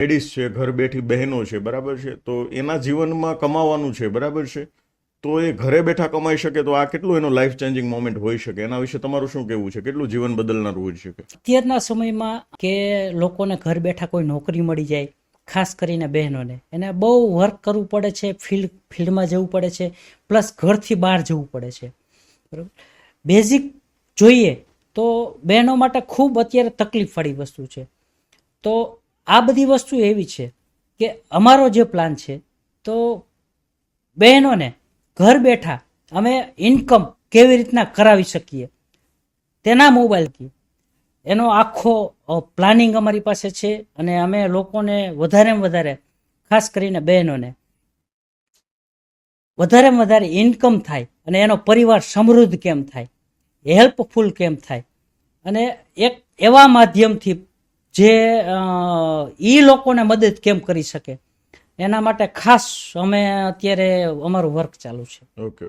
Ladies છે, ઘર બેઠી બહેનો છે, બરાબર છે, તો એના જીવનમાં કમાવાનું છે, બરાબર છે, તો એ ઘરે બેઠા કમાઈ શકે તો આ કેટલું એનો લાઈફ ચેન્જિંગ મોમેન્ટ હોઈ શકે, એના વિશે તમારું શું કહેવું છે? કેટલું જીવન બદલનારું હોઈ શકે? અત્યારના સમયમાં કે લોકોને ઘર બેઠા કોઈ નોકરી મળી જાય, ખાસ કરીને બહેનોને એને બહુ વર્ક કરવું પડે છે, ફિલ્ડમાં જવું પડે છે, પ્લસ ઘરથી બહાર જવું પડે છે, બરાબર. બેઝિક જોઈએ તો બહેનો માટે ખૂબ અત્યારે તકલીફવાળી વસ્તુ છે. તો આ બધી વસ્તુ એવી છે કે અમારો જે પ્લાન છે તો બહેનોને ઘર બેઠા અમે ઇન્કમ કેવી રીતના કરાવી શકીએ તેના મોબાઈલથી એનો આખો પ્લાનિંગ અમારી પાસે છે. અને અમે લોકોને વધારેમાં વધારે, ખાસ કરીને બહેનોને વધારેમાં વધારે ઇન્કમ થાય અને એનો પરિવાર સમૃદ્ધ કેમ થાય, હેલ્પફુલ કેમ થાય, અને એક એવા માધ્યમથી જે લોકોને મદદ કેમ કરી શકે, એના માટે ખાસ અમે અત્યારે અમારું વર્ક ચાલુ છે. ઓકે.